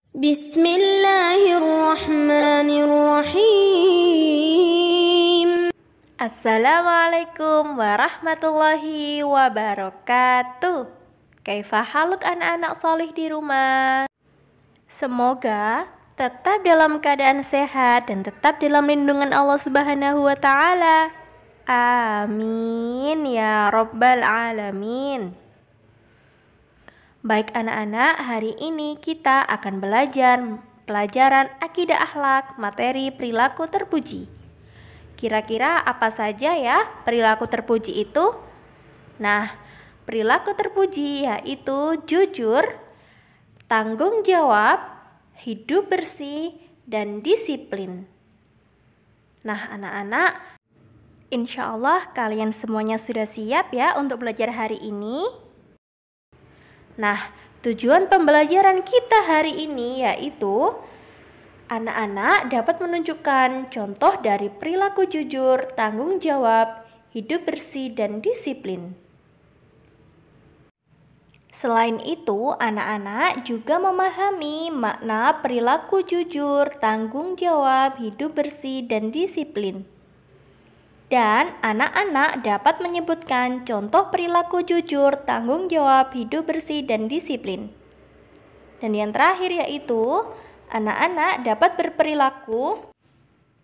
Bismillahirrahmanirrahim. Assalamualaikum warahmatullahi wabarakatuh. Kaifa haluk anak-anak solih di rumah? Semoga tetap dalam keadaan sehat dan tetap dalam lindungan Allah Subhanahu wa Ta'ala. Amin ya Rabbal Alamin. Baik anak-anak, hari ini kita akan belajar pelajaran akidah akhlak materi perilaku terpuji. Kira-kira apa saja ya perilaku terpuji itu? Nah, perilaku terpuji yaitu jujur, tanggung jawab, hidup bersih, dan disiplin. Nah anak-anak, insya Allah kalian semuanya sudah siap ya untuk belajar hari ini. Nah, tujuan pembelajaran kita hari ini yaitu anak-anak dapat menunjukkan contoh dari perilaku jujur, tanggung jawab, hidup bersih, dan disiplin. Selain itu, anak-anak juga memahami makna perilaku jujur, tanggung jawab, hidup bersih, dan disiplin. Dan anak-anak dapat menyebutkan contoh perilaku jujur, tanggung jawab, hidup bersih, dan disiplin. Dan yang terakhir yaitu anak-anak dapat berperilaku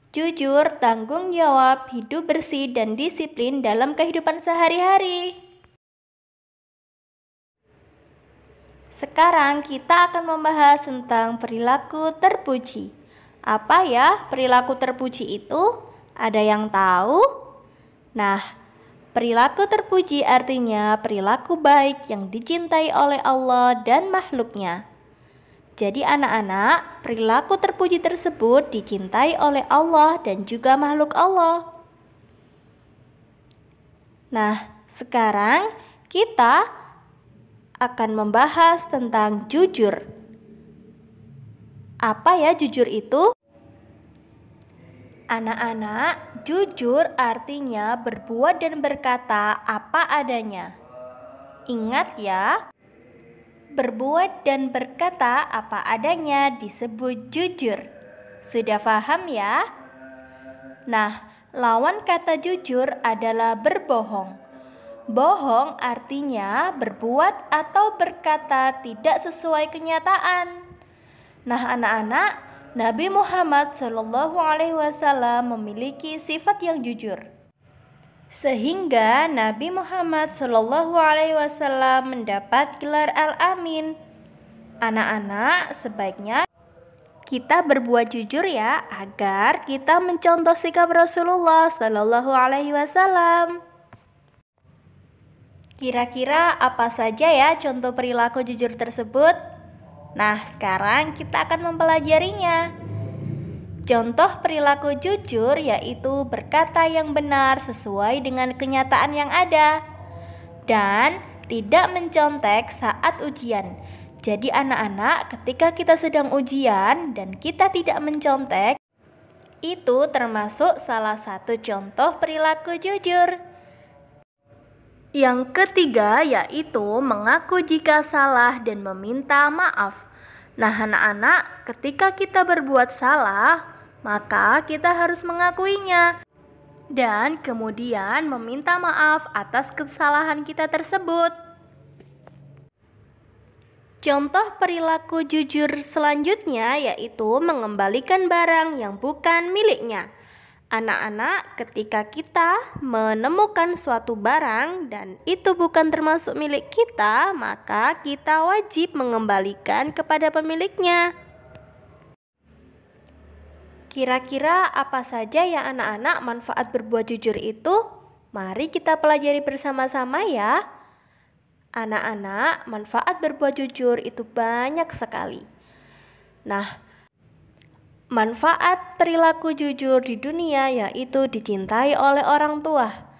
jujur, tanggung jawab, hidup bersih, dan disiplin dalam kehidupan sehari-hari. Sekarang kita akan membahas tentang perilaku terpuji. Apa ya perilaku terpuji itu? Ada yang tahu? Nah, perilaku terpuji artinya perilaku baik yang dicintai oleh Allah dan makhluknya. Jadi anak-anak, perilaku terpuji tersebut dicintai oleh Allah dan juga makhluk Allah. Nah, sekarang kita akan membahas tentang jujur. Apa ya jujur itu? Anak-anak, jujur artinya berbuat dan berkata apa adanya. Ingat ya, berbuat dan berkata apa adanya disebut jujur. Sudah paham ya? Nah, lawan kata jujur adalah berbohong. Bohong artinya berbuat atau berkata tidak sesuai kenyataan. Nah, anak-anak, Nabi Muhammad SAW memiliki sifat yang jujur. Sehingga Nabi Muhammad SAW mendapat gelar Al-Amin. Anak-anak, sebaiknya kita berbuat jujur ya, agar kita mencontoh sikap Rasulullah SAW. Kira-kira apa saja ya contoh perilaku jujur tersebut? Nah, sekarang kita akan mempelajarinya. Contoh perilaku jujur yaitu berkata yang benar sesuai dengan kenyataan yang ada dan tidak mencontek saat ujian. Jadi anak-anak, ketika kita sedang ujian dan kita tidak mencontek, itu termasuk salah satu contoh perilaku jujur. Yang ketiga yaitu mengaku jika salah dan meminta maaf. Nah anak-anak, ketika kita berbuat salah, maka kita harus mengakuinya dan kemudian meminta maaf atas kesalahan kita tersebut. Contoh perilaku jujur selanjutnya yaitu mengembalikan barang yang bukan miliknya. Anak-anak, ketika kita menemukan suatu barang dan itu bukan termasuk milik kita, maka kita wajib mengembalikan kepada pemiliknya. Kira-kira apa saja ya anak-anak manfaat berbuat jujur itu? Mari kita pelajari bersama-sama ya. Anak-anak, manfaat berbuat jujur itu banyak sekali. Nah, manfaat perilaku jujur di dunia yaitu dicintai oleh orang tua.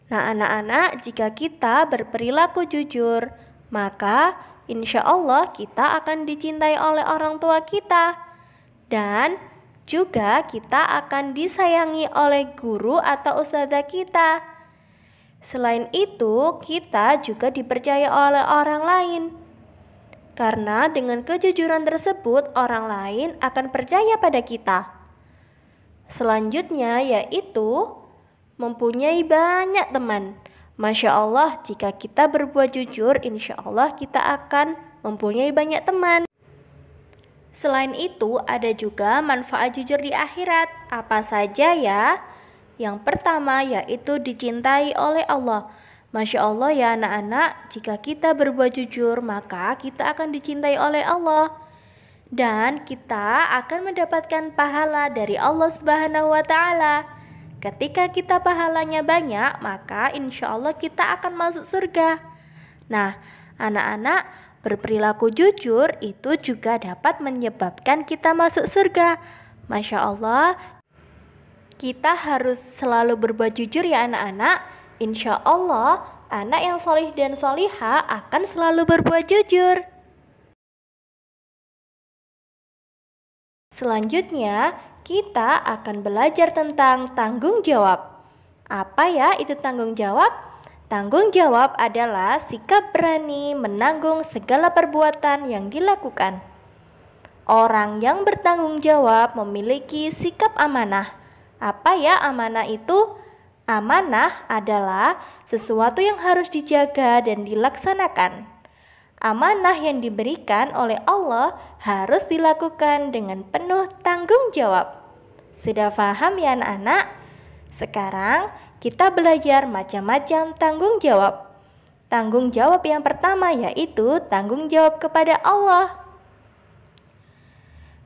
Nah anak-anak, jika kita berperilaku jujur, maka insya Allah kita akan dicintai oleh orang tua kita. Dan juga kita akan disayangi oleh guru atau ustadzah kita. Selain itu, kita juga dipercaya oleh orang lain. karena dengan kejujuran tersebut orang lain akan percaya pada kita. Selanjutnya yaitu mempunyai banyak teman. Masya Allah, jika kita berbuat jujur, insya Allah kita akan mempunyai banyak teman. Selain itu, ada juga manfaat jujur di akhirat. Apa saja ya? Yang pertama yaitu dicintai oleh Allah. Masya Allah ya anak-anak, jika kita berbuat jujur, maka kita akan dicintai oleh Allah. Dan kita akan mendapatkan pahala dari Allah Subhanahu wa Ta'ala. Ketika kita pahalanya banyak, maka insya Allah kita akan masuk surga. Nah, anak-anak, berperilaku jujur itu juga dapat menyebabkan kita masuk surga. Masya Allah, kita harus selalu berbuat jujur ya anak-anak. Insya Allah, anak yang solih dan solihah akan selalu berbuat jujur. Selanjutnya, kita akan belajar tentang tanggung jawab. Apa ya itu tanggung jawab? Tanggung jawab adalah sikap berani menanggung segala perbuatan yang dilakukan. Orang yang bertanggung jawab memiliki sikap amanah. Apa ya amanah itu? Amanah adalah sesuatu yang harus dijaga dan dilaksanakan. Amanah yang diberikan oleh Allah harus dilakukan dengan penuh tanggung jawab. Sudah paham ya anak-anak? Sekarang kita belajar macam-macam tanggung jawab. Tanggung jawab yang pertama yaitu tanggung jawab kepada Allah.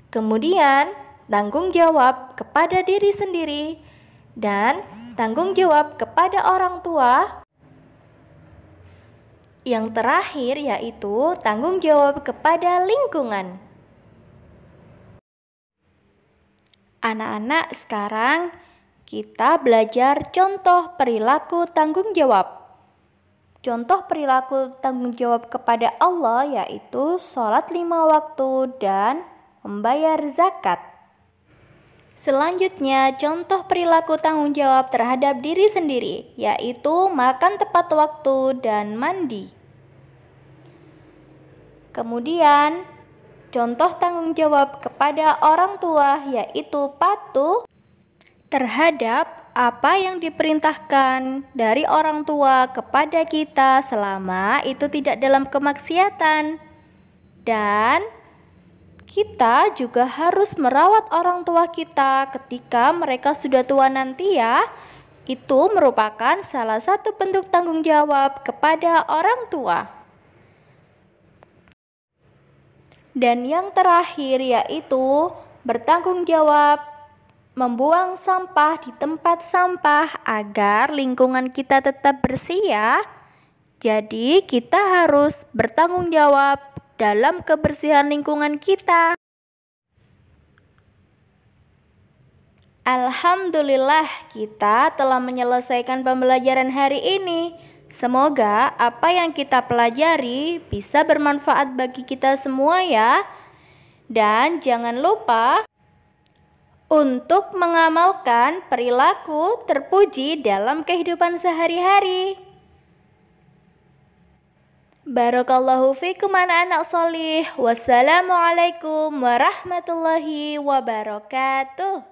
Kemudian tanggung jawab kepada diri sendiri dan tanggung jawab kepada orang tua. Yang terakhir yaitu tanggung jawab kepada lingkungan. Anak-anak, sekarang kita belajar contoh perilaku tanggung jawab. Contoh perilaku tanggung jawab kepada Allah yaitu sholat 5 waktu dan membayar zakat. Selanjutnya, contoh perilaku tanggung jawab terhadap diri sendiri, yaitu makan tepat waktu dan mandi. Kemudian, contoh tanggung jawab kepada orang tua, yaitu patuh terhadap apa yang diperintahkan dari orang tua kepada kita selama itu tidak dalam kemaksiatan. Dan kita juga harus merawat orang tua kita ketika mereka sudah tua nanti ya. Itu merupakan salah satu bentuk tanggung jawab kepada orang tua. Dan yang terakhir yaitu bertanggung jawab membuang sampah di tempat sampah agar lingkungan kita tetap bersih ya. Jadi kita harus bertanggung jawab dalam kebersihan lingkungan kita. Alhamdulillah, kita telah menyelesaikan pembelajaran hari ini. Semoga apa yang kita pelajari bisa bermanfaat bagi kita semua ya. Dan jangan lupa untuk mengamalkan perilaku terpuji dalam kehidupan sehari-hari. Barakallahu fikum anak-anak solih. Wassalamualaikum warahmatullahi wabarakatuh.